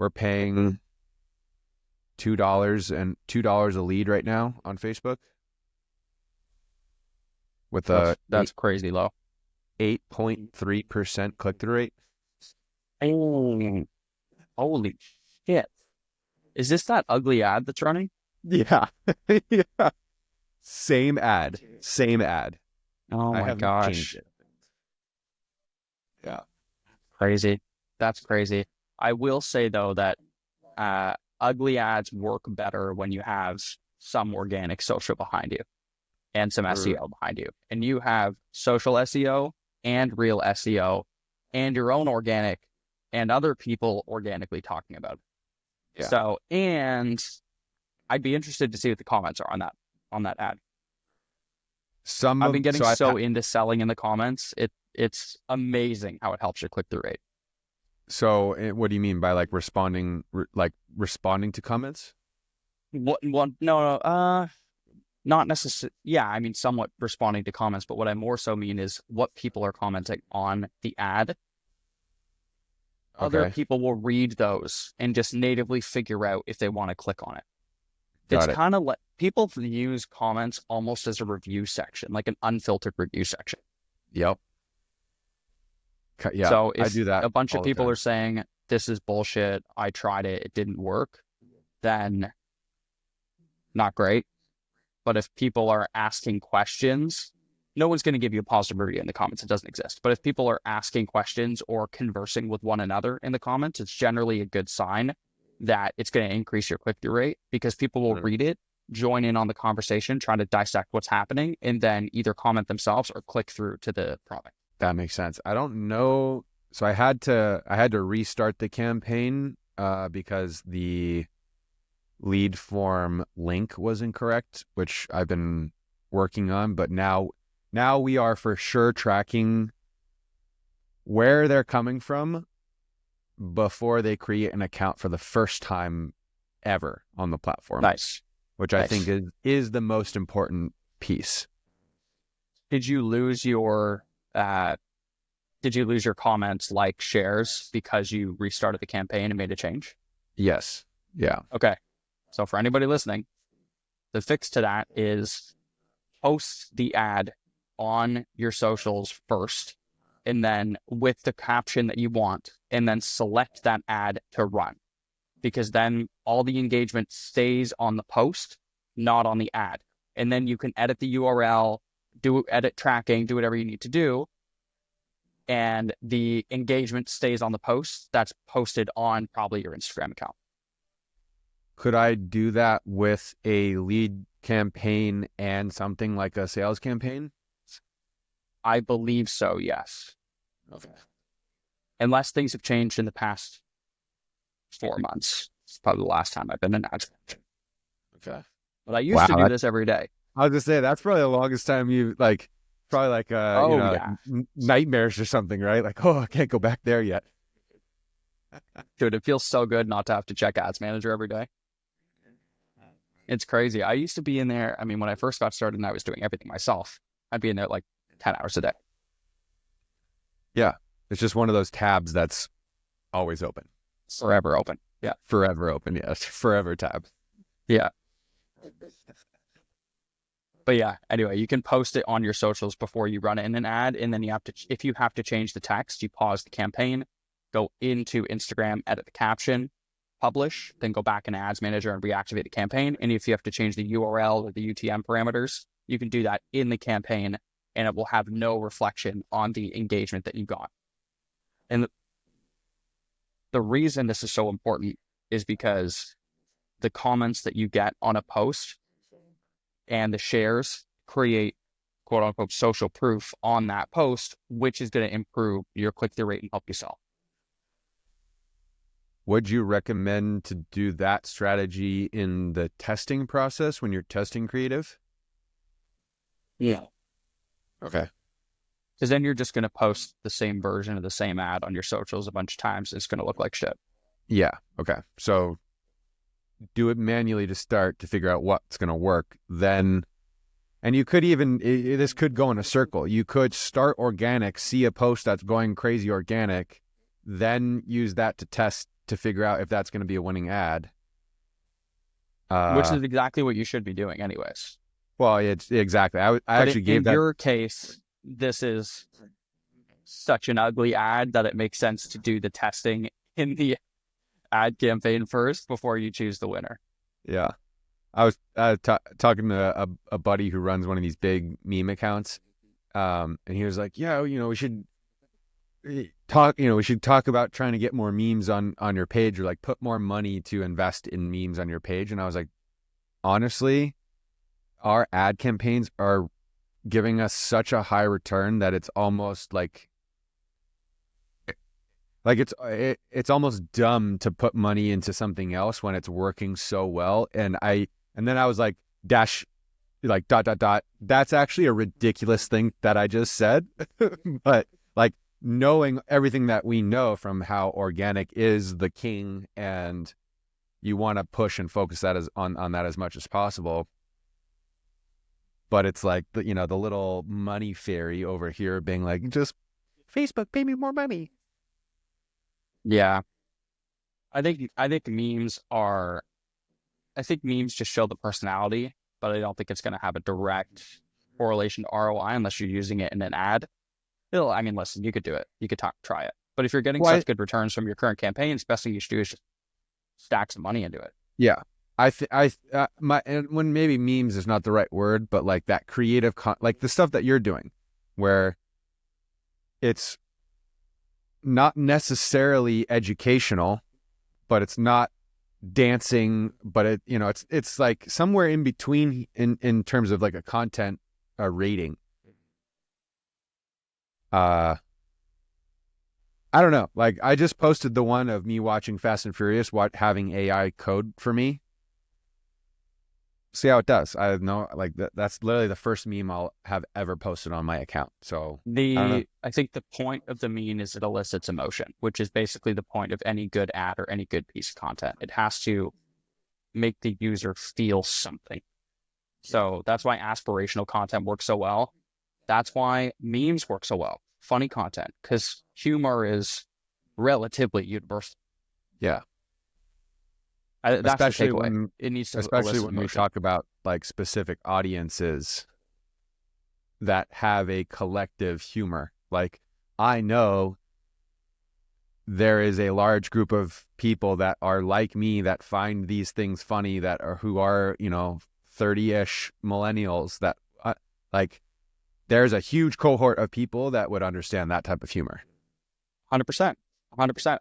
we're paying $2 a lead right now on Facebook with That's crazy low. 8.3% click-through rate. Oh, holy shit. Is this that ugly ad that's running? Yeah. Yeah. Same ad. Oh I my haven't gosh. changed it. Yeah. Crazy. That's crazy. I will say though that ugly ads work better when you have some organic social behind you and some SEO behind you. And you have social SEO and real SEO and your own organic and other people organically talking about it. Yeah. So, and I'd be interested to see what the comments are on that ad. I've been getting into selling in the comments. It's amazing how it helps your click-through rate. So what do you mean by like responding to comments? No, not necessarily. Yeah, I mean, somewhat responding to comments, but what I more so mean is what people are commenting on the ad. Other people will read those and just natively figure out if they want to click on it. It's kind of like people use comments almost as a review section, like an unfiltered review section. Yep. Yeah. So if I do that a bunch of people are saying, this is bullshit, I tried it, it didn't work, then not great. But if people are asking questions, no one's going to give you a positive review in the comments. It doesn't exist. But if people are asking questions or conversing with one another in the comments, it's generally a good sign that it's going to increase your click-through rate because people will read it, join in on the conversation, trying to dissect what's happening, and then either comment themselves or click through to the product. That makes sense. I don't know. So I had to restart the campaign because the lead form link was incorrect, which I've been working on. But now we are for sure tracking where they're coming from before they create an account for the first time ever on the platform. Nice. Which I think is the most important piece. Did you lose your comments like shares because you restarted the campaign and made a change? Yes. Yeah. Okay. So for anybody listening, the fix to that is post the ad on your socials first, and then with the caption that you want, and then select that ad to run. Because then all the engagement stays on the post, not on the ad. And then you can edit the URL, edit tracking, do whatever you need to do. And the engagement stays on the post that's posted on probably your Instagram account. Could I do that with a lead campaign and something like a sales campaign? I believe so, yes. Okay. Unless things have changed in the past 4 months. It's probably the last time I've been in ads. Okay. But I used to do this every day. I was just saying, that's probably the longest time you nightmares or something, right? Like, oh, I can't go back there yet. Dude, it feels so good not to have to check Ads Manager every day. It's crazy. I used to be in there. I mean, when I first got started and I was doing everything myself, I'd be in there like 10 hours a day. Yeah. It's just one of those tabs that's always open. Forever open. Yeah. Forever open. Yes. Forever tab. Yeah. But yeah, anyway, you can post it on your socials before you run in an ad. And then if you have to change the text, you pause the campaign, go into Instagram, edit the caption, publish, then go back in Ads Manager and reactivate the campaign. And if you have to change the URL or the UTM parameters, you can do that in the campaign and it will have no reflection on the engagement that you got. And the reason this is so important is because the comments that you get on a post and the shares create quote unquote social proof on that post, which is going to improve your click-through rate and help you sell. Would you recommend to do that strategy in the testing process when you're testing creative? Yeah. Okay. Because then you're just going to post the same version of the same ad on your socials a bunch of times. It's going to look like shit. Yeah. Okay. So do it manually to start to figure out what's going to work. Then, and you could even, this could go in a circle. You could start organic, see a post that's going crazy organic, then use that to test to figure out if that's going to be a winning ad. which Uh, is exactly what you should be doing anyways. well, it's exactly. I But actually gave in that. your case, this is such an ugly ad that it makes sense to do the testing in the ad campaign first before you choose the winner. Yeah, I was talking to a buddy who runs one of these big meme accounts, and he was like, "Yeah, we should talk. We should talk about trying to get more memes on your page, or like put more money to invest in memes on your page." And I was like, honestly, our ad campaigns are giving us such a high return that it's almost like it's almost dumb to put money into something else when it's working so well. And then I was like, dash, like dot dot dot. That's actually a ridiculous thing that I just said, but like knowing everything that we know from how organic is the king, and you want to push and focus that on that as much as possible. But it's like the little money fairy over here being like, just Facebook, pay me more money. Yeah. I think memes just show the personality, but I don't think it's going to have a direct correlation to ROI unless you're using it in an ad. I mean, listen, you could do it. You could try it. But if you're getting Why? such good returns from your current campaigns, best thing you should do is just stack some money into it. Yeah. And when maybe memes is not the right word, but like that creative, like the stuff that you're doing, where it's not necessarily educational, but it's not dancing, but it's like somewhere in between in terms of like a content rating. I don't know. Like I just posted the one of me watching Fast and Furious, having AI code for me. See how it does. I know, like that's literally the first meme I'll have ever posted on my account. So I don't know. I think the point of the meme is it elicits emotion, which is basically the point of any good ad or any good piece of content. It has to make the user feel something. So that's why aspirational content works so well. That's why memes work so well. Funny content, because humor is relatively universal. Yeah. That's the Especially takeaway. when It needs to especially elicit when we emotion. talk about like specific audiences that have a collective humor. Like I know there is a large group of people that are like me that find these things funny, that are who are 30-ish millennials that like there's a huge cohort of people that would understand that type of humor. 100%. 100%.